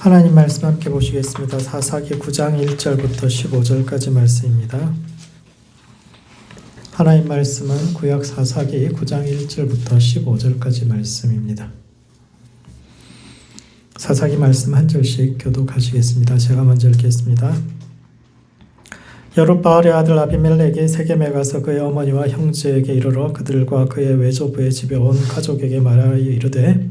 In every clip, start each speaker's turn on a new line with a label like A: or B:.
A: 하나님 말씀 함께 보시겠습니다. 사사기 9장 1절부터 15절까지 말씀입니다. 하나님 말씀은 구약 사사기 9장 1절부터 15절까지 말씀입니다. 사사기 말씀 한 절씩 교독하시겠습니다. 제가 먼저 읽겠습니다. 여룻바알의 아들 아비멜렉이 세겜에 가서 그의 어머니와 형제에게 이르러 그들과 그의 외조부의 집에 온 가족에게 말하여 이르되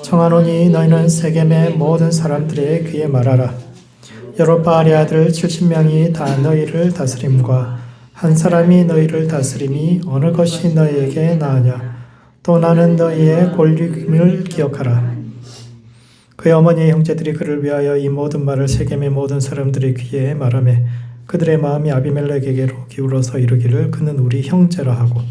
A: 청하노니 너희는 세겜의 모든 사람들의 귀에 말하라. 여룻바알의 아들 70명이 다 너희를 다스림과 한 사람이 너희를 다스림이 어느 것이 너희에게 나으냐. 또 나는 너희의 권륙임을 기억하라. 그의 어머니의 형제들이 그를 위하여 이 모든 말을 세겜의 모든 사람들의 귀에 말하매 그들의 마음이 아비멜렉에게로 기울어서 이르기를 그는 우리 형제라 하고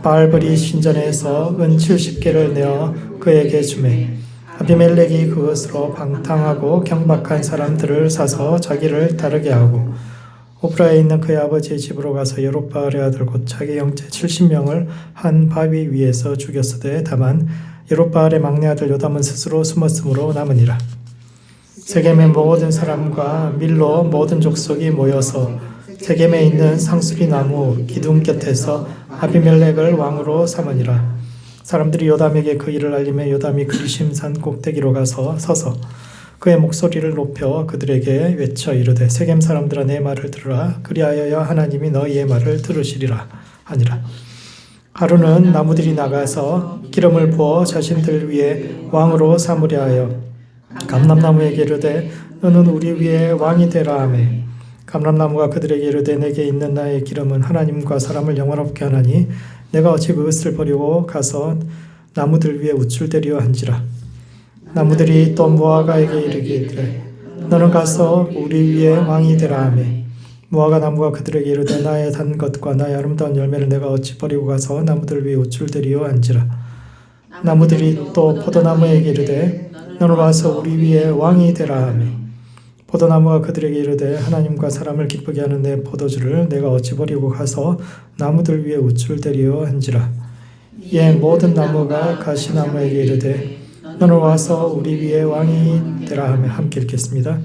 A: 바알브리 신전에서 은 70개를 내어 그에게 주매 아비멜렉이 그것으로 방탕하고 경박한 사람들을 사서 자기를 따르게 하고 오프라에 있는 그의 아버지의 집으로 가서 여룻바알의 아들 곧 자기 형제 70명을 한 바위 위에서 죽였으되 다만 여룻바알의 막내 아들 요담은 스스로 숨었으므로 남으니라. 세겜의 모든 사람과 밀로 모든 족속이 모여서 세겜에 있는 상수리 나무 기둥 곁에서 아비멜렉을 왕으로 삼으니라. 사람들이 요담에게 그 일을 알리며 요담이 그리심산 꼭대기로 가서 서서 그의 목소리를 높여 그들에게 외쳐 이르되 세겜 사람들아 내 말을 들으라. 그리하여야 하나님이 너희의 말을 들으시리라 하니라. 하루는 나무들이 나가서 기름을 부어 자신들 위에 왕으로 삼으려 하여 감람나무에게 이르되 너는 우리 위에 왕이 되라 하매 감람나무가 그들에게 이르되 내게 있는 나의 기름은 하나님과 사람을 영원롭게 하나니 내가 어찌 그것을 버리고 가서 나무들 위에 우쭐대려 한지라. 나무들이 또 무화과에게 이르기를 너는 가서 우리 위에 왕이 되라 하매 무화과 나무가 그들에게 이르되 나의 단 것과 나의 아름다운 열매를 내가 어찌 버리고 가서 나무들 위에 우쭐대려 한지라. 나무들이 또 포도나무에게 이르되 너는 와서 우리 위에 왕이 되라 하매 포도나무가 그들에게 이르되 하나님과 사람을 기쁘게 하는 내 포도주를 내가 어찌 버리고 가서 나무들 위에 우쭐대려 한지라. 이에 모든 나무가 가시나무에게 이르되 너는 와서 우리 위에 왕이 되라 하며 함께 읽겠습니다.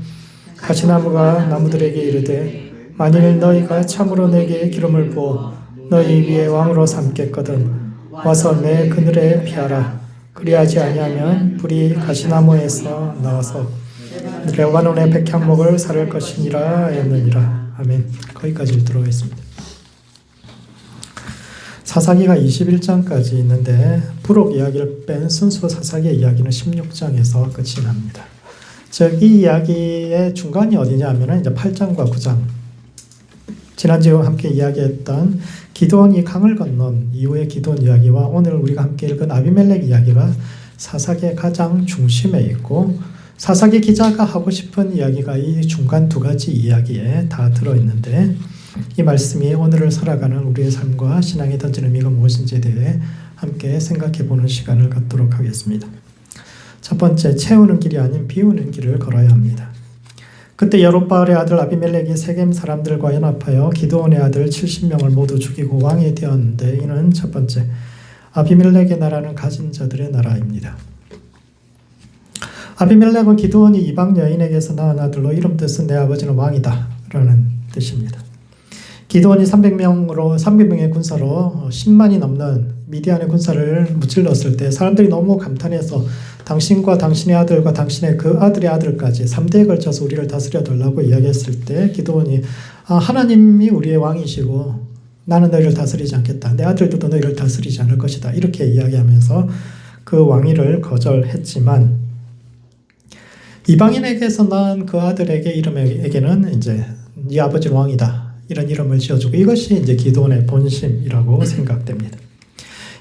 A: 가시나무가 나무들에게 이르되 만일 너희가 참으로 내게 기름을 부어 너희 위에 왕으로 삼겠거든 와서 내 그늘에 피하라. 그리하지 아니하면 불이 가시나무에서 나와서 레바논의 백향목을 사를 것이니라 하였느니라. 아멘. 거기까지 읽도록 하겠습니다. 사사기가 21장까지 있는데 부록 이야기를 뺀 순수 사사기의 이야기는 16장에서 끝이 납니다. 즉 이 이야기의 중간이 어디냐 하면 이제 8장과 9장. 지난주에 함께 이야기했던 기드온이 강을 건넌 이후의 기드온 이야기와 오늘 우리가 함께 읽은 아비멜렉 이야기가 사사기의 가장 중심에 있고 사사기 기자가 하고 싶은 이야기가 이 중간 두 가지 이야기에 다 들어있는데 이 말씀이 오늘을 살아가는 우리의 삶과 신앙에 던지는 의미가 무엇인지에 대해 함께 생각해보는 시간을 갖도록 하겠습니다. 첫 번째, 채우는 길이 아닌 비우는 길을 걸어야 합니다. 그때 여룻바알의 아들 아비멜렉이 세겜 사람들과 연합하여 기드온의 아들 70명을 모두 죽이고 왕이 되었는데 이는 첫 번째, 아비멜렉의 나라는 가진 자들의 나라입니다. 아비멜렉은 기드온이 이방 여인에게서 낳은 아들로 이름 뜻은 내 아버지는 왕이다 라는 뜻입니다. 기드온이 300명의 군사로 10만이 넘는 미디안의 군사를 무찔렀을 때 사람들이 너무 감탄해서 당신과 당신의 아들과 당신의 그 아들의 아들까지 3대에 걸쳐서 우리를 다스려 달라고 이야기했을 때 기드온이 하나님이 우리의 왕이시고 나는 너희를 다스리지 않겠다. 내 아들들도 너희를 다스리지 않을 것이다. 이렇게 이야기하면서 그 왕위를 거절했지만 이방인에게서 낳은 그 아들에게 이름에게는 이제 네 아버지는 왕이다. 이런 이름을 지어주고 이것이 이제 기드온의 본심이라고 생각됩니다.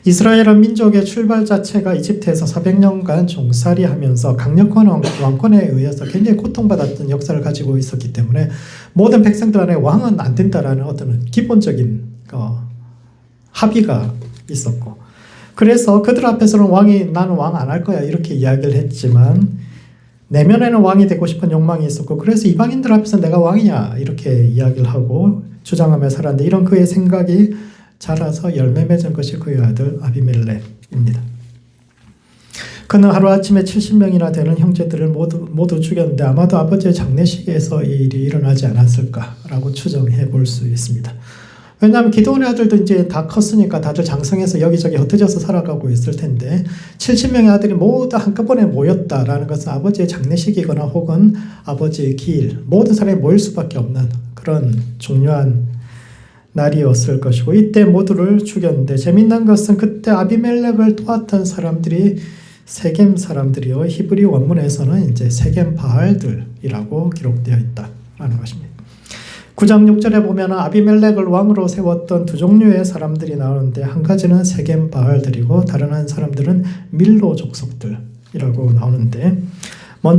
A: 이스라엘은 민족의 출발 자체가 이집트에서 400년간 종살이하면서 강력한 왕권에 의해서 굉장히 고통받았던 역사를 가지고 있었기 때문에 모든 백성들 안에 왕은 안 된다라는 어떤 기본적인 합의가 있었고 그래서 그들 앞에서는 나는 왕 안 할 거야 이렇게 이야기를 했지만 내면에는 왕이 되고 싶은 욕망이 있었고 그래서 이방인들 앞에서 내가 왕이냐 이렇게 이야기를 하고 주장하며 살았는데 이런 그의 생각이 자라서 열매 맺은 것이 그의 아들 아비멜렉입니다. 그는 하루아침에 70명이나 되는 형제들을 모두 죽였는데 아마도 아버지의 장례식에서 이 일이 일어나지 않았을까라고 추정해 볼 수 있습니다. 왜냐하면 기드온의 아들도 이제 다 컸으니까 다들 장성해서 여기저기 흩어져서 살아가고 있을 텐데 70명의 아들이 모두 한꺼번에 모였다라는 것은 아버지의 장례식이거나 혹은 아버지의 기일, 모든 사람이 모일 수밖에 없는 그런 중요한 날이었을 것이고 이때 모두를 죽였는데 재밌는 것은 그때 아비멜렉을 도왔던 사람들이 세겜 사람들이요, 히브리 원문에서는 이제 세겜 바알들이라고 기록되어 있다라는 것입니다. 9장 6절에 보면 아비멜렉을 왕으로 세웠던 두 종류의 사람들이 나오는데 한 가지는 세겜 바알들이고 다른 한 사람들은 밀로 족속들이라고 나오는데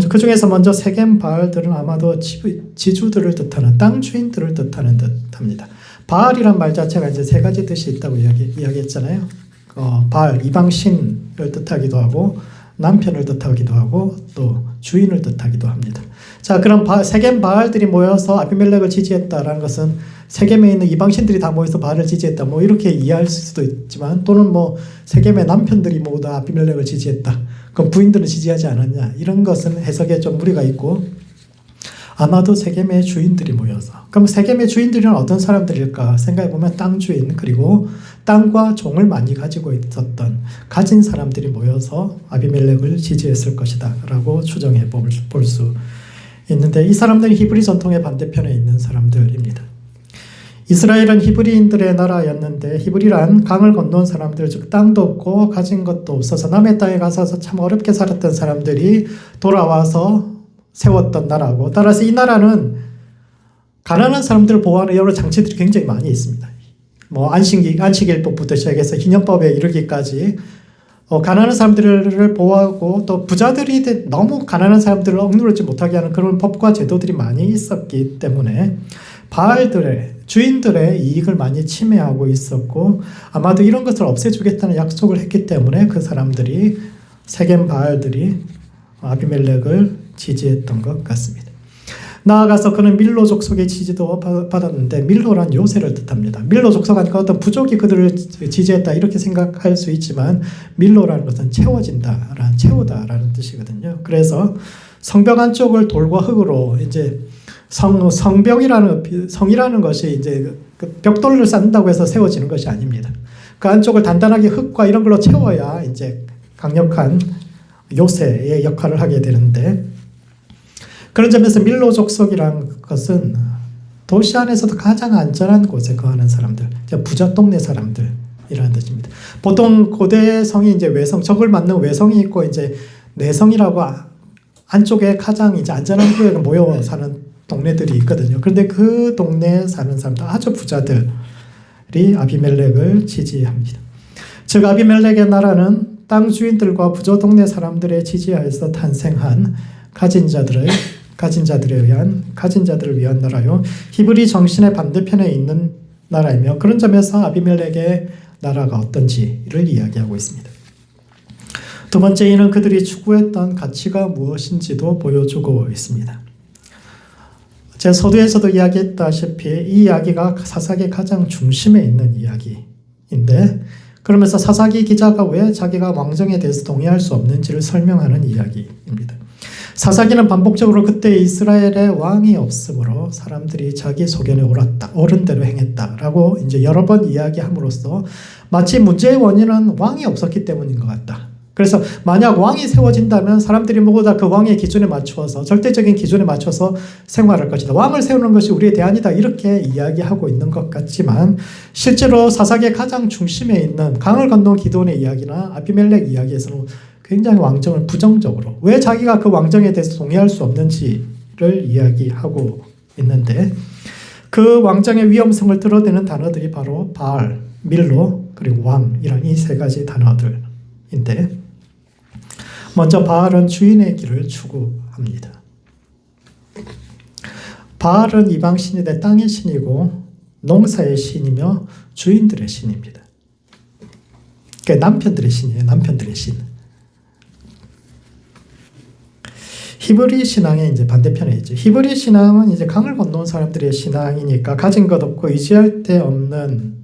A: 그 중에서 먼저 세겜 바알들은 아마도 지주들을 뜻하는 땅 주인들을 뜻하는 듯합니다. 바알이란 말 자체가 이제 세 가지 뜻이 있다고 이야기했잖아요. 바알 이방 신을 뜻하기도 하고 남편을 뜻하기도 하고 또 주인을 뜻하기도 합니다. 자, 그럼 세겜 바알들이 모여서 아비멜렉을 지지했다라는 것은 세겜에 있는 이방신들이 다 모여서 바알을 지지했다. 뭐 이렇게 이해할 수도 있지만 또는 뭐 세겜의 남편들이 모두 다 아비멜렉을 지지했다. 그럼 부인들은 지지하지 않았냐? 이런 것은 해석에 좀 무리가 있고 아마도 세겜의 주인들이 모여서 그럼 세겜의 주인들은 어떤 사람들일까 생각해보면 땅 주인 그리고 땅과 종을 많이 가지고 있었던 가진 사람들이 모여서 아비멜렉을 지지했을 것이다 라고 추정해 볼 수 있는데 이 사람들은 히브리 전통의 반대편에 있는 사람들입니다. 이스라엘은 히브리인들의 나라였는데 히브리란 강을 건너온 사람들 즉 땅도 없고 가진 것도 없어서 남의 땅에 가서 참 어렵게 살았던 사람들이 돌아와서 세웠던 나라고 따라서 이 나라는 가난한 사람들을 보호하는 여러 장치들이 굉장히 많이 있습니다. 뭐 안식일법부터 시작해서 희년법에 이르기까지 가난한 사람들을 보호하고 또 부자들이 너무 가난한 사람들을 억누르지 못하게 하는 그런 법과 제도들이 많이 있었기 때문에 바알들의 주인들의 이익을 많이 침해하고 있었고 아마도 이런 것을 없애주겠다는 약속을 했기 때문에 그 사람들이 세겜 바알들이 아비멜렉을 지지했던 것 같습니다. 나아가서 그는 밀로 족속의 지지도 받았는데 밀로란 요새를 뜻합니다. 밀로 족속 하니까 어떤 부족이 그들을 지지했다 이렇게 생각할 수 있지만 밀로라는 것은 채우다라는 뜻이거든요. 그래서 성벽 안쪽을 돌과 흙으로 이제 성이라는 것이 이제 벽돌을 쌓는다고 해서 세워지는 것이 아닙니다. 그 안쪽을 단단하게 흙과 이런 걸로 채워야 이제 강력한 요새의 역할을 하게 되는데 그런 점에서 밀로 족속이란 것은 도시 안에서도 가장 안전한 곳에 거하는 사람들, 부자 동네 사람들이라는 뜻입니다. 보통 고대 성이 이제 외성, 적을 맞는 외성이 있고 이제 내성이라고 안쪽에 가장 이제 안전한 구역에 모여 사는 동네들이 있거든요. 그런데 그 동네에 사는 사람들, 아주 부자들이 아비멜렉을 지지합니다. 즉 아비멜렉의 나라는 땅 주인들과 부자 동네 사람들의 지지하에서 탄생한 가진자들을 위한 나라요. 히브리 정신의 반대편에 있는 나라이며 그런 점에서 아비멜렉의 나라가 어떤지를 이야기하고 있습니다. 두 번째 이는 그들이 추구했던 가치가 무엇인지도 보여주고 있습니다. 제 서두에서도 이야기했다시피 이 이야기가 사사기의 가장 중심에 있는 이야기인데 그러면서 사사기 기자가 왜 자기가 왕정에 대해서 동의할 수 없는지를 설명하는 이야기입니다. 사사기는 반복적으로 그때 이스라엘에 왕이 없으므로 사람들이 자기 소견에 옳은 대로 행했다라고 이제 여러 번 이야기함으로써 마치 문제의 원인은 왕이 없었기 때문인 것 같다. 그래서 만약 왕이 세워진다면 사람들이 모두 다 그 왕의 기준에 맞추어서 절대적인 기준에 맞춰서 생활할 것이다. 왕을 세우는 것이 우리의 대안이다. 이렇게 이야기하고 있는 것 같지만 실제로 사사기의 가장 중심에 있는 강을 건너온 기드온의 이야기나 아비멜렉 이야기에서는 굉장히 왕정을 부정적으로 왜 자기가 그 왕정에 대해서 동의할 수 없는지를 이야기하고 있는데 그 왕정의 위험성을 드러내는 단어들이 바로 바알, 밀로 그리고 왕 이런 이 세 가지 단어들인데 먼저 바알은 주인의 길을 추구합니다. 바알은 이방신인데 땅의 신이고 농사의 신이며 주인들의 신입니다. 그러니까 남편들의 신이에요. 남편들의 신. 히브리 신앙의 이제 반대편에 있죠. 히브리 신앙은 이제 강을 건너온 사람들의 신앙이니까 가진 것 없고 의지할 데 없는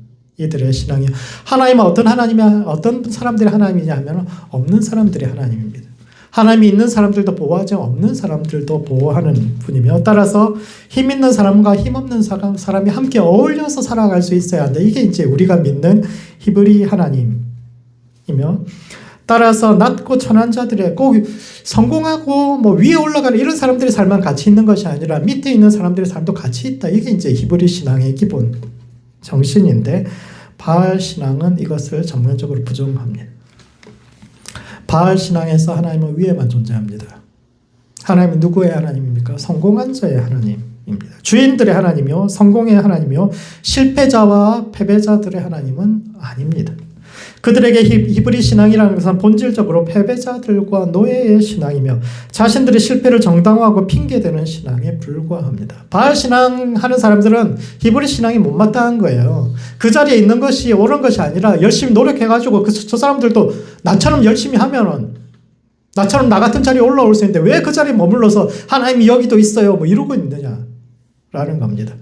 A: 이들의 신앙이 하나님은 어떤 하나님이 어떤 사람들이 하나님이냐 하면 없는 사람들이 하나님입니다. 하나님이 있는 사람들도 보호하지 없는 사람들도 보호하는 분이며 따라서 힘 있는 사람과 힘 없는 사람이 함께 어울려서 살아갈 수 있어야 한다. 이게 이제 우리가 믿는 히브리 하나님이며 따라서 낮고 천한 자들의 꼭 성공하고 뭐 위에 올라가는 이런 사람들의 삶만 같이 있는 것이 아니라 밑에 있는 사람들의 삶도 같이 있다. 이게 이제 히브리 신앙의 기본 정신인데 바알 신앙은 이것을 전면적으로 부정합니다. 바알 신앙에서 하나님은 위에만 존재합니다. 하나님은 누구의 하나님입니까? 성공한 자의 하나님입니다. 주인들의 하나님이요, 성공의 하나님이요, 실패자와 패배자들의 하나님은 아닙니다. 그들에게 히브리 신앙이라는 것은 본질적으로 패배자들과 노예의 신앙이며 자신들의 실패를 정당화하고 핑계대는 신앙에 불과합니다. 바알 신앙하는 사람들은 히브리 신앙이 못마땅한 거예요. 그 자리에 있는 것이 옳은 것이 아니라 열심히 노력해가지고 저 사람들도 나처럼 열심히 하면은 나처럼 나 같은 자리에 올라올 수 있는데 왜 그 자리에 머물러서 하나님이 여기도 있어요 뭐 이러고 있느냐라는 겁니다.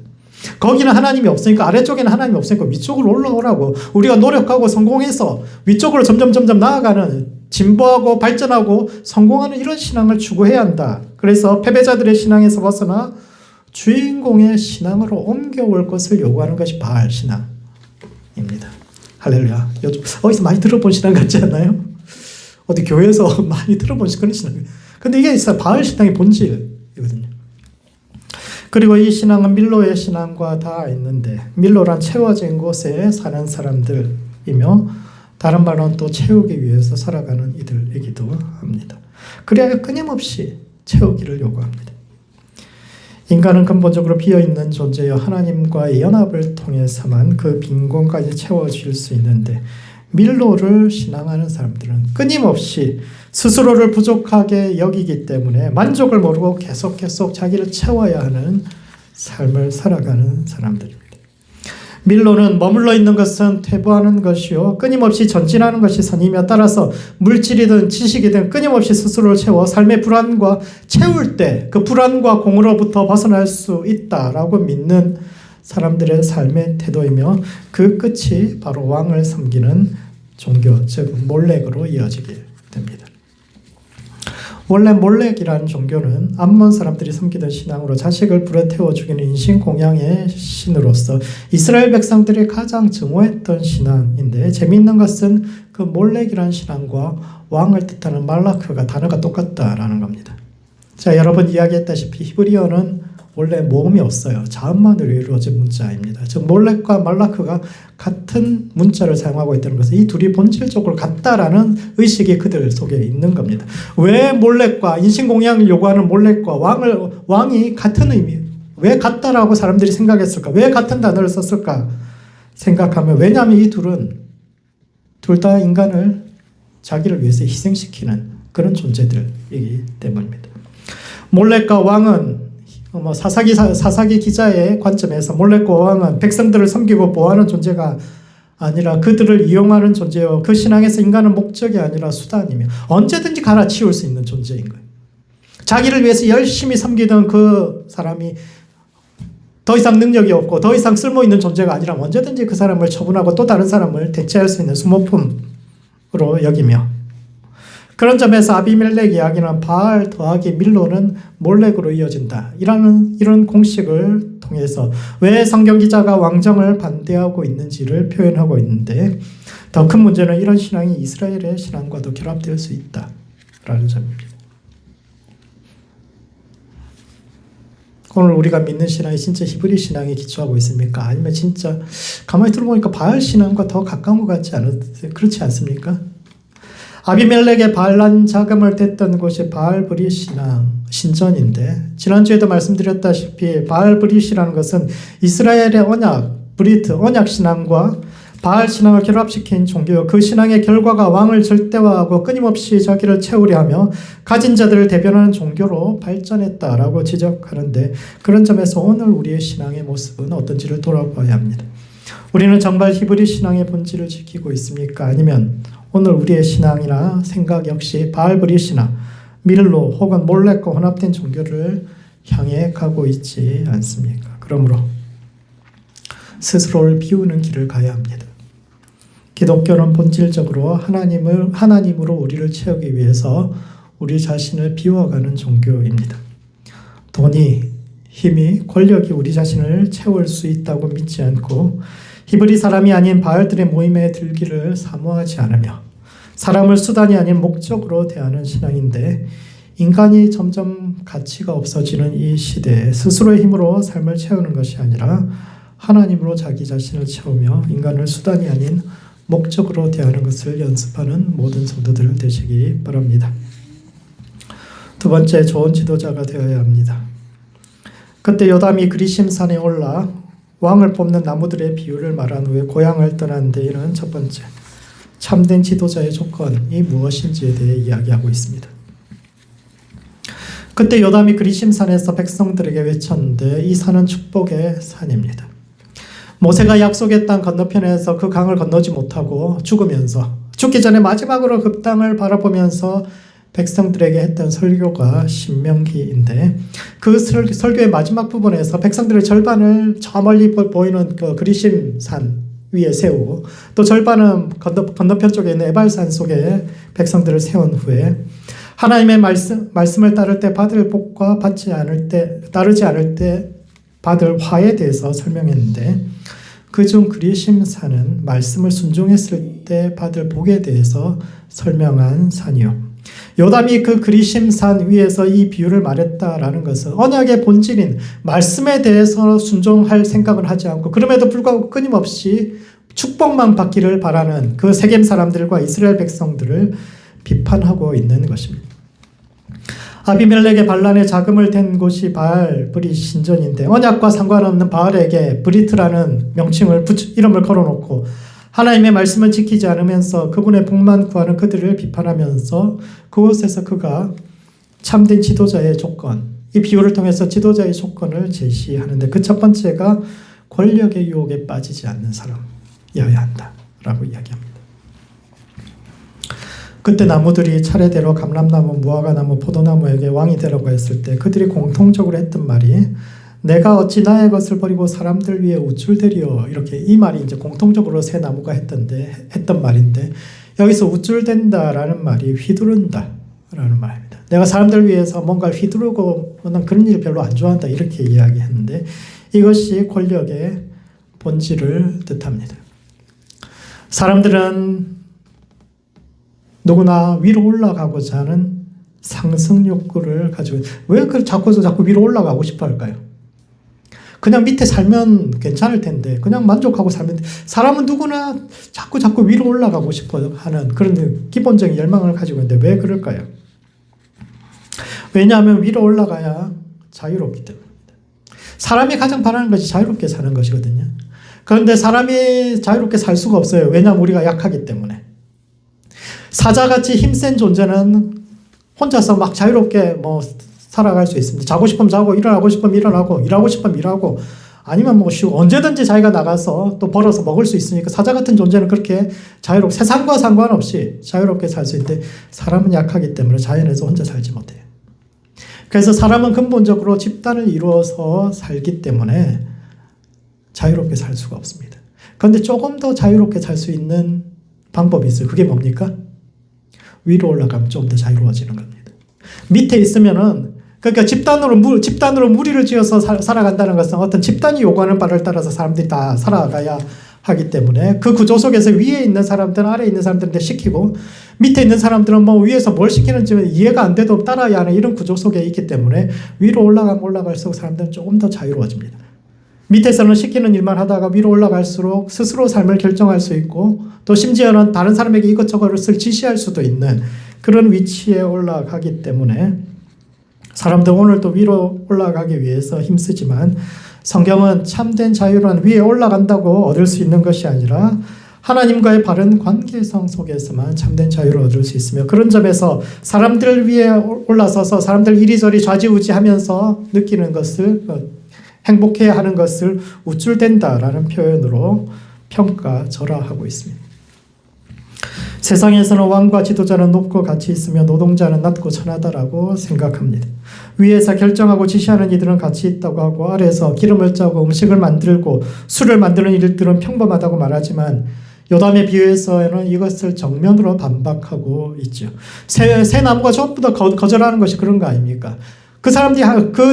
A: 거기는 하나님이 없으니까 아래쪽에는 하나님이 없으니까 위쪽으로 올라오라고 우리가 노력하고 성공해서 위쪽으로 점점 나아가는 진보하고 발전하고 성공하는 이런 신앙을 추구해야 한다. 그래서 패배자들의 신앙에서 벗어나 주인공의 신앙으로 옮겨올 것을 요구하는 것이 바알 신앙입니다. 할렐루야. 요즘 어디서 많이 들어본 신앙 같지 않나요? 어디 교회에서 많이 들어본 그런 신앙. 근데 이게 있어요. 바알 신앙의 본질이거든요. 그리고 이 신앙은 밀로의 신앙과 다 있는데 밀로란 채워진 곳에 사는 사람들이며 다른 말로는 또 채우기 위해서 살아가는 이들이기도 합니다. 그래야 끊임없이 채우기를 요구합니다. 인간은 근본적으로 비어있는 존재여 하나님과의 연합을 통해서만 그 빈 공간이 채워질 수 있는데 밀로를 신앙하는 사람들은 끊임없이 스스로를 부족하게 여기기 때문에 만족을 모르고 계속 자기를 채워야 하는 삶을 살아가는 사람들입니다. 밀로는 머물러 있는 것은 퇴보하는 것이요 끊임없이 전진하는 것이 선이며 따라서 물질이든 지식이든 끊임없이 스스로를 채워 삶의 불안과 채울 때 그 불안과 공으로부터 벗어날 수 있다라고 믿는 사람들의 삶의 태도이며 그 끝이 바로 왕을 섬기는 종교, 즉 몰렉으로 이어지게 됩니다. 원래 몰렉이라는 종교는 암몬 사람들이 섬기던 신앙으로 자식을 불에 태워 죽이는 인신공양의 신으로서 이스라엘 백성들이 가장 증오했던 신앙인데 재미있는 것은 그 몰렉이라는 신앙과 왕을 뜻하는 말라크가 단어가 똑같다라는 겁니다. 자, 여러분 이야기했다시피 히브리어는 원래 모음이 없어요. 자음만으로 이루어진 문자입니다. 즉 몰렉과 말라크가 같은 문자를 사용하고 있다는 것은 이 둘이 본질적으로 같다라는 의식이 그들 속에 있는 겁니다. 왜 몰렉과 인신공양을 요구하는 몰렉과 왕이 같은 의미, 왜 같다라고 사람들이 생각했을까? 왜 같은 단어를 썼을까? 생각하면 왜냐하면 이 둘은 둘 다 인간을 자기를 위해서 희생시키는 그런 존재들이기 때문입니다. 몰렉과 왕은 사사기 기자의 관점에서 몰렉과 왕은 백성들을 섬기고 보호하는 존재가 아니라 그들을 이용하는 존재요. 그 신앙에서 인간은 목적이 아니라 수단이며 언제든지 갈아치울 수 있는 존재인 거예요. 자기를 위해서 열심히 섬기던 그 사람이 더 이상 능력이 없고 더 이상 쓸모있는 존재가 아니라 언제든지 그 사람을 처분하고 또 다른 사람을 대체할 수 있는 수모품으로 여기며 그런 점에서 아비멜렉 이야기는 바알 더하기 밀로는 몰렉으로 이어진다. 이런 공식을 통해서 왜 성경 기자가 왕정을 반대하고 있는지를 표현하고 있는데 더 큰 문제는 이런 신앙이 이스라엘의 신앙과도 결합될 수 있다라는 점입니다. 오늘 우리가 믿는 신앙이 진짜 히브리 신앙에 기초하고 있습니까? 아니면 진짜 가만히 들어보니까 바알 신앙과 더 가까운 것 같지 않으세요? 그렇지 않습니까? 아비멜렉의 반란 자금을 댔던 곳이 바알브리 신전인데 지난주에도 말씀드렸다시피 바알브릿이라는 것은 이스라엘의 언약 신앙과 바알 신앙을 결합시킨 종교요. 그 신앙의 결과가 왕을 절대화하고 끊임없이 자기를 채우려 하며 가진 자들을 대변하는 종교로 발전했다라고 지적하는데 그런 점에서 오늘 우리의 신앙의 모습은 어떤지를 돌아봐야 합니다. 우리는 정말 히브리 신앙의 본질을 지키고 있습니까? 아니면 오늘 우리의 신앙이나 생각 역시 바알브릿이나 밀로 혹은 몰렉과 혼합된 종교를 향해 가고 있지 않습니까? 그러므로 스스로를 비우는 길을 가야 합니다. 기독교는 본질적으로 하나님으로 우리를 채우기 위해서 우리 자신을 비워가는 종교입니다. 돈이, 힘이, 권력이 우리 자신을 채울 수 있다고 믿지 않고 히브리 사람이 아닌 바알들의 모임에 들기를 사모하지 않으며 사람을 수단이 아닌 목적으로 대하는 신앙인데, 인간이 점점 가치가 없어지는 이 시대에 스스로의 힘으로 삶을 채우는 것이 아니라 하나님으로 자기 자신을 채우며 인간을 수단이 아닌 목적으로 대하는 것을 연습하는 모든 성도들 되시기 바랍니다. 두 번째, 좋은 지도자가 되어야 합니다. 그때 요담이 그리심산에 올라 왕을 뽑는 나무들의 비유를 말한 후에 고향을 떠난 데에는 첫 번째, 참된 지도자의 조건이 무엇인지에 대해 이야기하고 있습니다. 그때 요담이 그리심산에서 백성들에게 외쳤는데, 이 산은 축복의 산입니다. 모세가 약속의 땅 건너편에서 그 강을 건너지 못하고 죽기 전에 마지막으로 그 땅을 바라보면서 백성들에게 했던 설교가 신명기인데, 그 설교의 마지막 부분에서 백성들의 절반을 저 멀리 보이는 그 그리심산 위에 세우고 또 절반은 건너편 쪽에 있는 에발산 속에 백성들을 세운 후에 하나님의 말씀을 따를 때 받을 복과 따르지 않을 때 받을 화에 대해서 설명했는데, 그중 그리심산은 말씀을 순종했을 때 받을 복에 대해서 설명한 산이요. 요담이 그 그리심산 위에서 이 비유를 말했다라는 것은 언약의 본질인 말씀에 대해서 순종할 생각을 하지 않고 그럼에도 불구하고 끊임없이 축복만 받기를 바라는 그 세겜 사람들과 이스라엘 백성들을 비판하고 있는 것입니다. 아비멜렉의 반란에 자금을 댄 곳이 바알 브릿 신전인데, 언약과 상관없는 바알에게 브리트라는 이름을 걸어놓고 하나님의 말씀을 지키지 않으면서 그분의 복만 구하는 그들을 비판하면서 그곳에서 그가 참된 지도자의 조건, 이 비유를 통해서 지도자의 조건을 제시하는데, 그 첫 번째가 권력의 유혹에 빠지지 않는 사람이어야 한다라고 이야기합니다. 그때 나무들이 차례대로 감람나무, 무화과나무, 포도나무에게 왕이 되라고 했을 때 그들이 공통적으로 했던 말이, 내가 어찌 나의 것을 버리고 사람들 위에 우쭐대리요. 이렇게 이 말이 이제 공통적으로 세 나무가 했던 말인데, 여기서 우쭐댄다라는 말이 휘두른다라는 말입니다. 내가 사람들 위해서 뭔가를 휘두르고 난 그런 일 별로 안 좋아한다 이렇게 이야기했는데, 이것이 권력의 본질을 뜻합니다. 사람들은 누구나 위로 올라가고자 하는 상승 욕구를 가지고, 왜 자꾸 위로 올라가고 싶어 할까요? 그냥 밑에 살면 괜찮을 텐데, 그냥 만족하고 살면 돼. 사람은 누구나 자꾸 위로 올라가고 싶어 하는 그런 기본적인 열망을 가지고 있는데 왜 그럴까요? 왜냐하면 위로 올라가야 자유롭기 때문입니다. 사람이 가장 바라는 것이 자유롭게 사는 것이거든요. 그런데 사람이 자유롭게 살 수가 없어요. 왜냐하면 우리가 약하기 때문에. 사자같이 힘센 존재는 혼자서 막 자유롭게 살아갈 수 있습니다. 자고 싶으면 자고, 일어나고 싶으면 일어나고, 일하고 싶으면 일하고, 아니면 쉬고 언제든지 자기가 나가서 또 벌어서 먹을 수 있으니까 사자 같은 존재는 그렇게 자유롭게, 세상과 상관없이 자유롭게 살 수 있는데, 사람은 약하기 때문에 자연에서 혼자 살지 못해요. 그래서 사람은 근본적으로 집단을 이루어서 살기 때문에 자유롭게 살 수가 없습니다. 그런데 조금 더 자유롭게 살 수 있는 방법이 있어요. 그게 뭡니까? 위로 올라가면 좀 더 자유로워지는 겁니다. 밑에 있으면은, 그러니까 집단으로 무리를 지어서 살아간다는 것은 어떤 집단이 요구하는 바를 따라서 사람들이 다 살아가야 하기 때문에, 그 구조 속에서 위에 있는 사람들은 아래에 있는 사람들한테 시키고, 밑에 있는 사람들은 위에서 뭘 시키는지 이해가 안 돼도 따라야 하는 이런 구조 속에 있기 때문에 위로 올라가면 올라갈수록 사람들은 조금 더 자유로워집니다. 밑에서는 시키는 일만 하다가 위로 올라갈수록 스스로 삶을 결정할 수 있고, 또 심지어는 다른 사람에게 이것저것을 지시할 수도 있는 그런 위치에 올라가기 때문에, 사람들 오늘도 위로 올라가기 위해서 힘쓰지만, 성경은 참된 자유는 위에 올라간다고 얻을 수 있는 것이 아니라 하나님과의 바른 관계성 속에서만 참된 자유를 얻을 수 있으며, 그런 점에서 사람들 위에 올라서서 사람들 이리저리 좌지우지하면서 느끼는 것을, 행복해야 하는 것을 우쭐댄다라는 표현으로 평가절하하고 있습니다. 세상에서는 왕과 지도자는 높고 가치 있으며 노동자는 낮고 천하다라고 생각합니다. 위에서 결정하고 지시하는 이들은 가치 있다고 하고, 아래에서 기름을 짜고 음식을 만들고 술을 만드는 일들은 평범하다고 말하지만, 요담의 비유에서는 이것을 정면으로 반박하고 있죠. 새 나무가 전부 다 거절하는 것이 그런 거 아닙니까? 그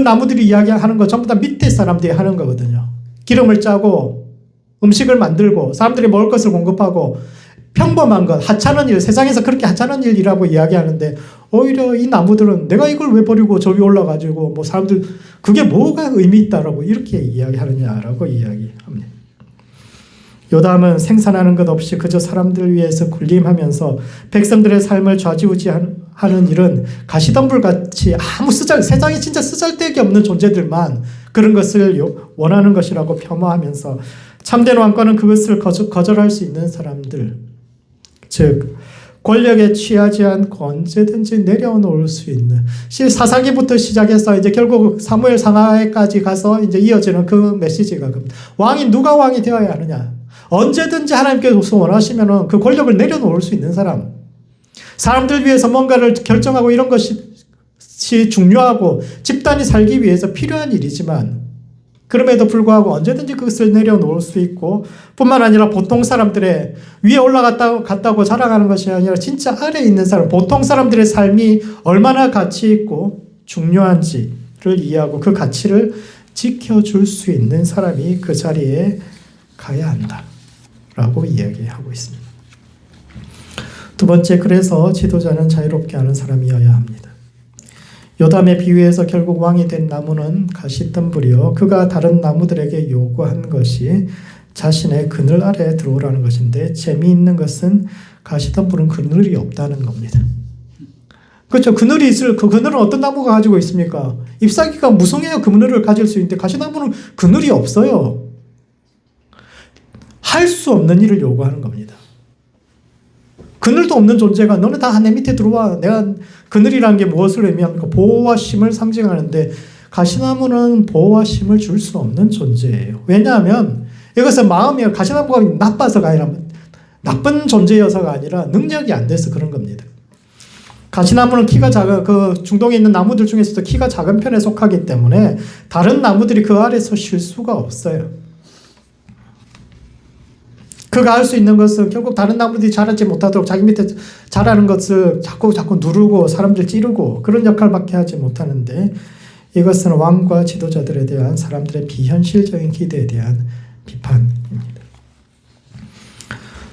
A: 나무들이 이야기하는 거 전부 다 밑에 사람들이 하는 거거든요. 기름을 짜고 음식을 만들고 사람들이 먹을 것을 공급하고 평범한 것, 하찮은 일, 세상에서 그렇게 하찮은 일이라고 이야기하는데 오히려 이 나무들은 내가 이걸 왜 버리고 저기 올라가지고 뭐 사람들 그게 뭐가 의미 있다라고 이렇게 이야기하느냐라고 이야기합니다. 요담은 생산하는 것 없이 그저 사람들 위해서 군림하면서 백성들의 삶을 좌지우지하는 일은 가시덤불같이 아무 세상에 진짜 쓰잘데기 없는 존재들만 그런 것을 원하는 것이라고 폄하하면서 참된 왕권은 그것을 거절할 수 있는 사람들, 즉 권력에 취하지 않고 언제든지 내려놓을 수 있는 사사기부터 시작해서 이제 결국 사무엘 상하에까지 가서 이제 이어지는 그 메시지가 겁니다. 누가 왕이 되어야 하느냐? 언제든지 하나님께서 원하시면 그 권력을 내려놓을 수 있는 사람. 사람들 위해서 뭔가를 결정하고 이런 것이 중요하고 집단이 살기 위해서 필요한 일이지만 그럼에도 불구하고 언제든지 그것을 내려놓을 수 있고 뿐만 아니라 보통 사람들의 위에 올라갔다고 자랑하는 것이 아니라 진짜 아래에 있는 사람, 보통 사람들의 삶이 얼마나 가치 있고 중요한지를 이해하고 그 가치를 지켜줄 수 있는 사람이 그 자리에 가야 한다 라고 이야기하고 있습니다. 두 번째, 그래서 지도자는 자유롭게 하는 사람이어야 합니다. 요담의 비유에서 결국 왕이 된 나무는 가시덤불이요 그가 다른 나무들에게 요구한 것이 자신의 그늘 아래에 들어오라는 것인데 재미있는 것은 가시덤불은 그늘이 없다는 겁니다. 그렇죠. 그늘이 그 그늘은 어떤 나무가 가지고 있습니까? 잎사귀가 무성해야 그늘을 가질 수 있는데 가시나무는 그늘이 없어요. 할 수 없는 일을 요구하는 겁니다. 그늘도 없는 존재가 너는 다 내 밑에 들어와. 내가 그늘이라는 게 무엇을 의미합니까? 보호와 쉼을 상징하는데 가시나무는 보호와 쉼을 줄 수 없는 존재예요. 왜냐하면 이것은 마음이 가시나무가 나빠서가 아니라 나쁜 존재여서가 아니라 능력이 안 돼서 그런 겁니다. 가시나무는 키가 작은 그 중동에 있는 나무들 중에서도 키가 작은 편에 속하기 때문에 다른 나무들이 그 아래서 쉴 수가 없어요. 그가 할 수 있는 것은 결국 다른 나무들이 자라지 못하도록 자기 밑에 자라는 것을 자꾸 누르고 사람들 찌르고 그런 역할밖에 하지 못하는데 이것은 왕과 지도자들에 대한 사람들의 비현실적인 기대에 대한 비판입니다.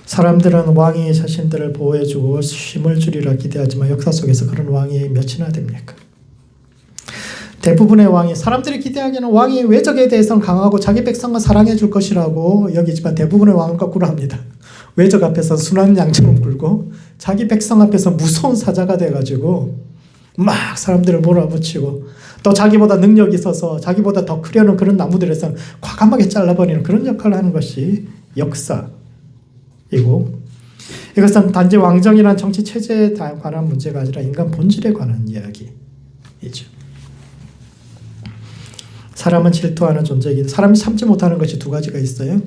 A: 사람들은 왕이 자신들을 보호해주고 쉼을 주리라 기대하지만 역사 속에서 그런 왕이 몇이나 됩니까? 대부분의 왕이 사람들이 기대하기에는 왕이 외적에 대해서는 강하고 자기 백성을 사랑해 줄 것이라고 여기지만 대부분의 왕은 거꾸로 합니다. 외적 앞에서 순한 양처럼 굴고 자기 백성 앞에서 무서운 사자가 돼가지고 막 사람들을 몰아붙이고 또 자기보다 능력이 있어서 자기보다 더 크려는 그런 나무들에서 과감하게 잘라버리는 그런 역할을 하는 것이 역사이고 이것은 단지 왕정이란 정치 체제에 관한 문제가 아니라 인간 본질에 관한 이야기이죠. 사람은 질투하는 존재이기 사람이 참지 못하는 것이 두 가지가 있어요.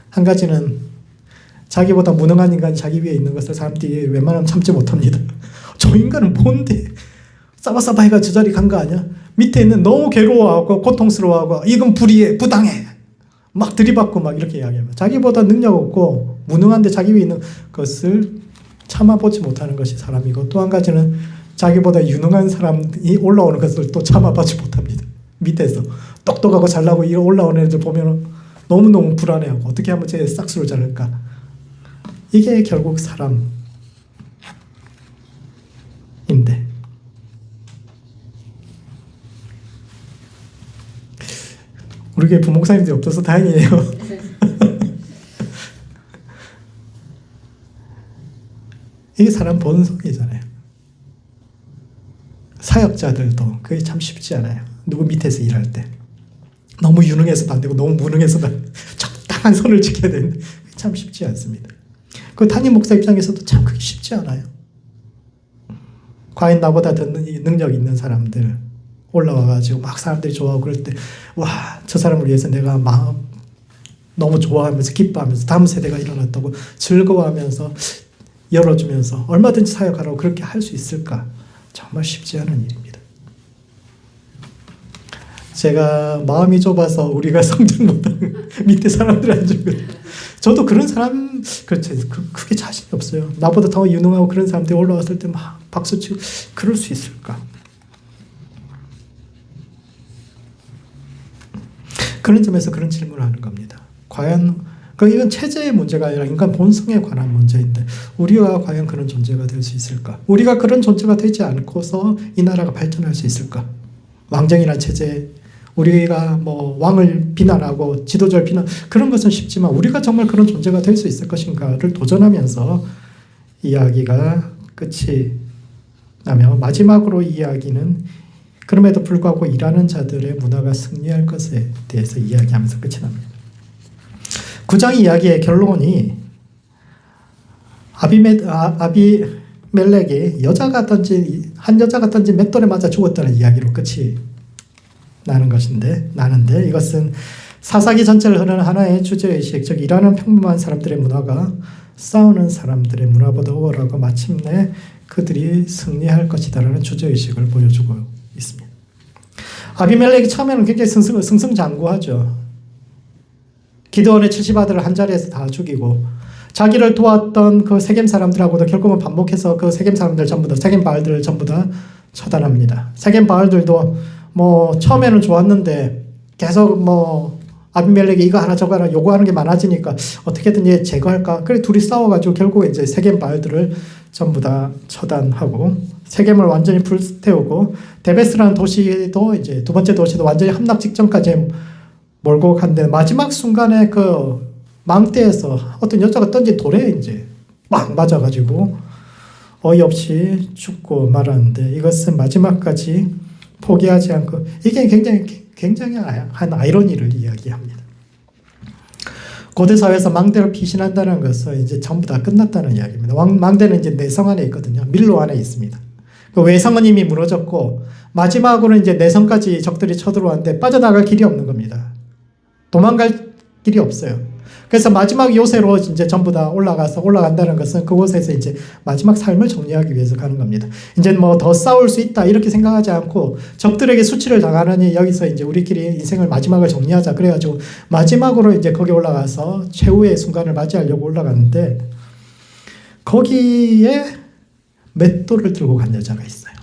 A: 한 가지는 자기보다 무능한 인간이 자기 위에 있는 것을 사람들이 웬만하면 참지 못합니다. 저 인간은 뭔데 싸바싸바 해가 저 자리 간 거 아니야? 밑에 있는 너무 괴로워하고 고통스러워하고 이건 불의해 부당해 막 들이받고 막 이렇게 이야기합니다. 자기보다 능력 없고 무능한데 자기 위에 있는 것을 참아보지 못하는 것이 사람이고 또 한 가지는 자기보다 유능한 사람이 올라오는 것을 또 참아보지 못합니다. 밑에서 똑똑하고 잘나고 올라오는 애들 보면 너무너무 불안해하고 어떻게 하면 제 싹수를 자를까. 이게 결국 사람인데 우리 교회 부목사님들이 없어서 다행이에요. 이게 사람 본성이잖아요. 사역자들도 그게 참 쉽지 않아요. 누구 밑에서 일할 때 너무 유능해서도 안 되고 너무 무능해서도 적당한 선을 지켜야 되는데 참 쉽지 않습니다. 그 담임 목사 입장에서도 참 그게 쉽지 않아요. 과연 나보다 더 능력 있는 사람들 올라와가지고 막 사람들이 좋아하고 그럴 때 와, 저 사람을 위해서 내가 마음 너무 좋아하면서 기뻐하면서 다음 세대가 일어났다고 즐거워하면서 열어주면서 얼마든지 사역하라고 그렇게 할 수 있을까? 정말 쉽지 않은 일입니다. 제가 마음이 좁아서 우리가 성장 못하는 밑에 사람들한테 저도 그런 사람 그렇죠. 그게 자신이 없어요. 나보다 더 유능하고 그런 사람들이 올라왔을 때 막 박수치고 그럴 수 있을까? 그런 점에서 그런 질문을 하는 겁니다. 과연 이건 체제의 문제가 아니라 인간 본성에 관한 문제인데 우리가 과연 그런 존재가 될 수 있을까? 우리가 그런 존재가 되지 않고서 이 나라가 발전할 수 있을까? 왕정이나 체제, 우리가 뭐 왕을 비난하고 지도자를 비난 그런 것은 쉽지만 우리가 정말 그런 존재가 될 수 있을 것인가를 도전하면서 이야기가 끝이 나며 마지막으로 이 이야기는 그럼에도 불구하고 일하는 자들의 문화가 승리할 것에 대해서 이야기하면서 끝이 납니다. 9장 이야기의 결론이 아비멜렉이 한 여자가 던진 맷돌에 맞아 죽었다는 이야기로 끝이 나는데 이것은 사사기 전체를 흐르는 하나의 주제의식, 즉 일하는 평범한 사람들의 문화가 싸우는 사람들의 문화보다 우월하고 마침내 그들이 승리할 것이다라는 주제의식을 보여주고 있습니다. 아비멜렉이 처음에는 굉장히 승승장구하죠. 기드온의 70아들을 한 자리에서 다 죽이고 자기를 도왔던 그 세겜 사람들하고도 결국은 반복해서 그 세겜 사람들 전부 다 세겜 바알들을 전부 다 처단합니다. 세겜 바알들도 뭐 처음에는 좋았는데 계속 뭐 아비멜렉이 이거 하나 저거 하나 요구하는 게 많아지니까 어떻게든 얘 제거할까? 그래 둘이 싸워가지고 결국 이제 세겜 바알들을 전부 다 처단하고 세겜을 완전히 불태우고 데베스라는 도시도 이제 두 번째 도시도 완전히 함락 직전까지 몰고 간데 마지막 순간에 그 망대에서 어떤 여자가 던진 돌에 이제 막 맞아가지고 어이없이 죽고 말았는데 이것은 마지막까지 포기하지 않고 이게 굉장히 한 아이러니를 이야기합니다. 고대 사회에서 망대를 피신한다는 것은 이제 전부 다 끝났다는 이야기입니다. 망대는 이제 내성 안에 있거든요. 밀로 안에 있습니다. 그 외성은 이미 무너졌고 마지막으로 이제 내성까지 적들이 쳐들어왔는데 빠져나갈 길이 없는 겁니다. 도망갈 길이 없어요. 그래서 마지막 요새로 이제 전부 다 올라간다는 것은 그곳에서 이제 마지막 삶을 정리하기 위해서 가는 겁니다. 이제 뭐 더 싸울 수 있다 이렇게 생각하지 않고 적들에게 수치를 당하느니 여기서 이제 우리끼리 인생을 마지막을 정리하자 그래가지고 마지막으로 이제 거기 올라가서 최후의 순간을 맞이하려고 올라갔는데 거기에 맷돌을 들고 간 여자가 있어요.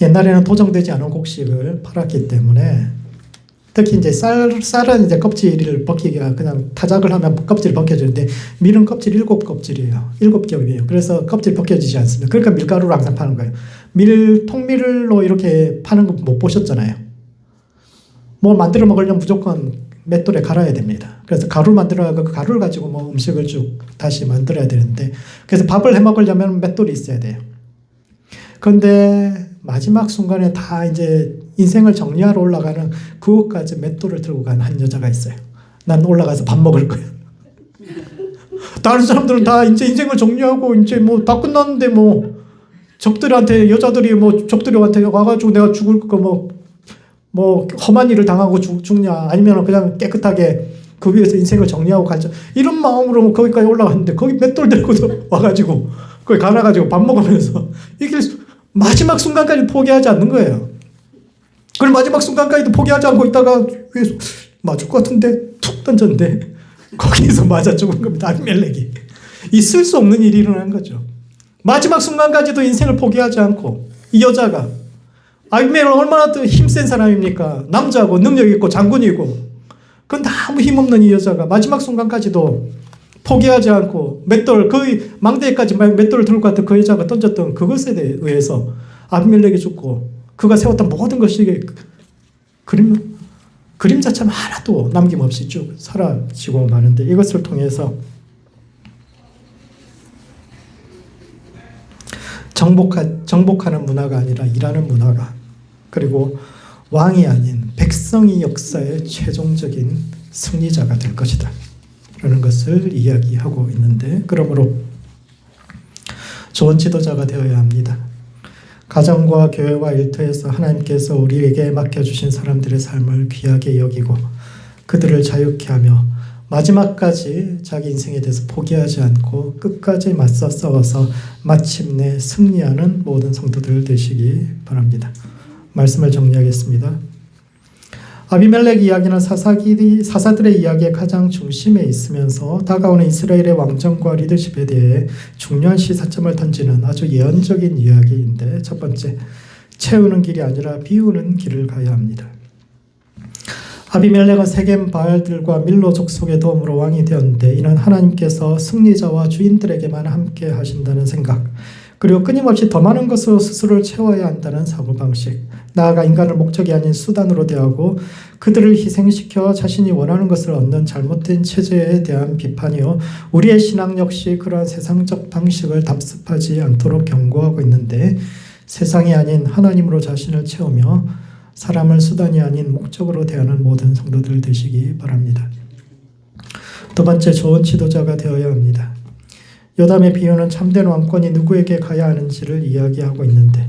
A: 옛날에는 도정되지 않은 곡식을 팔았기 때문에 특히 이제 쌀은 이제 껍질을 벗기기가 그냥 타작을 하면 껍질이 벗겨지는데 밀은 껍질 7껍질이에요. 7겹이에요. 그래서 껍질 벗겨지지 않습니다. 그러니까 밀가루로 항상 파는 거예요. 통밀로 이렇게 파는 거 못 보셨잖아요. 뭐 만들어 먹으려면 무조건 맷돌에 갈아야 됩니다. 그래서 가루 만들어서 그 가루를 가지고 뭐 음식을 쭉 다시 만들어야 되는데 그래서 밥을 해 먹으려면 맷돌이 있어야 돼요. 그런데 마지막 순간에 다 이제 인생을 정리하러 올라가는 그곳까지 맷돌을 들고 간 한 여자가 있어요. 난 올라가서 밥 먹을 거야. 다른 사람들은 다 이제 인생을 정리하고 이제 뭐 다 끝났는데 뭐 적들한테 여자들이 뭐 적들한테 와가지고 내가 죽을 거 뭐 험한 일을 당하고 죽냐 아니면 그냥 깨끗하게 그 위에서 인생을 정리하고 가자 이런 마음으로 거기까지 올라갔는데 거기 맷돌 들고 와가지고 거기 갈아가지고 밥 먹으면서 이게 마지막 순간까지 포기하지 않는 거예요. 그리고 마지막 순간까지도 포기하지 않고 있다가 위에서 맞을 것 같은데 툭 던졌는데 거기에서 맞아 죽은 겁니다. 아비멜렉이. 있을 수 없는 일이 일어난 거죠. 마지막 순간까지도 인생을 포기하지 않고 이 여자가 아비멜렉은 얼마나 또 힘센 사람입니까? 남자고 능력 있고 장군이고 그런데 아무 힘없는 이 여자가 마지막 순간까지도 포기하지 않고 맷돌 거의 망대까지 맷돌을 들고 갔던 그 여자가 던졌던 그것에 의해서 아비멜렉이 죽고 그가 세웠던 모든 것이 그림자처럼 하나도 남김없이 쭉 사라지고 마는데 이것을 통해서 정복하는 문화가 아니라 일하는 문화가 그리고 왕이 아닌 백성이 역사의 최종적인 승리자가 될 것이다 라는 것을 이야기하고 있는데 그러므로 좋은 지도자가 되어야 합니다. 가정과 교회와 일터에서 하나님께서 우리에게 맡겨주신 사람들의 삶을 귀하게 여기고 그들을 자유케 하며 마지막까지 자기 인생에 대해서 포기하지 않고 끝까지 맞서 싸워서 마침내 승리하는 모든 성도들 되시기 바랍니다. 말씀을 정리하겠습니다. 아비멜렉 이야기는 사사들의 이야기의 가장 중심에 있으면서 다가오는 이스라엘의 왕정과 리더십에 대해 중요한 시사점을 던지는 아주 예언적인 이야기인데, 첫 번째, 채우는 길이 아니라 비우는 길을 가야 합니다. 아비멜렉은 세겜 바알들과 밀로 족속의 도움으로 왕이 되었는데, 이는 하나님께서 승리자와 주인들에게만 함께 하신다는 생각, 그리고 끊임없이 더 많은 것으로 스스로를 채워야 한다는 사고방식, 나아가 인간을 목적이 아닌 수단으로 대하고 그들을 희생시켜 자신이 원하는 것을 얻는 잘못된 체제에 대한 비판이요, 우리의 신앙 역시 그러한 세상적 방식을 답습하지 않도록 경고하고 있는데, 세상이 아닌 하나님으로 자신을 채우며 사람을 수단이 아닌 목적으로 대하는 모든 성도들 되시기 바랍니다. 두 번째, 좋은 지도자가 되어야 합니다. 요담의 비유는 참된 왕권이 누구에게 가야 하는지를 이야기하고 있는데,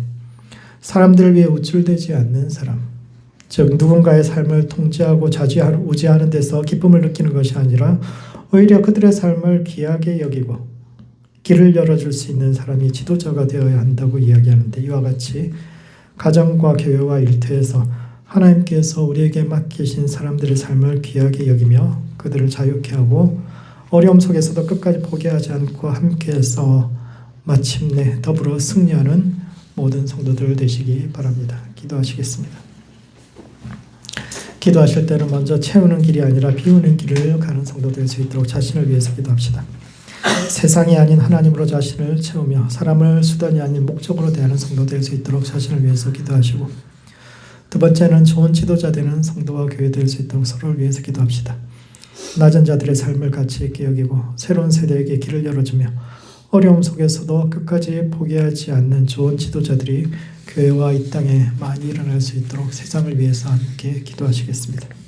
A: 사람들을 위해 우쭐대지 않는 사람, 즉 누군가의 삶을 통제하고 좌지우지하는 데서 기쁨을 느끼는 것이 아니라 오히려 그들의 삶을 귀하게 여기고 길을 열어줄 수 있는 사람이 지도자가 되어야 한다고 이야기하는데, 이와 같이 가정과 교회와 일터에서 하나님께서 우리에게 맡기신 사람들의 삶을 귀하게 여기며 그들을 자유케 하고 어려움 속에서도 끝까지 포기하지 않고 함께해서 마침내 더불어 승리하는 모든 성도들 되시기 바랍니다. 기도하시겠습니다. 기도하실 때는 먼저 채우는 길이 아니라 비우는 길을 가는 성도 될 수 있도록 자신을 위해서 기도합시다. 세상이 아닌 하나님으로 자신을 채우며 사람을 수단이 아닌 목적으로 대하는 성도 될 수 있도록 자신을 위해서 기도하시고, 두 번째는 좋은 지도자 되는 성도와 교회 될 수 있도록 서로를 위해서 기도합시다. 낮은 자들의 삶을 가치 있게 여기고 새로운 세대에게 길을 열어주며 어려움 속에서도 끝까지 포기하지 않는 좋은 지도자들이 교회와 이 땅에 많이 일어날 수 있도록 세상을 위해서 함께 기도하시겠습니다.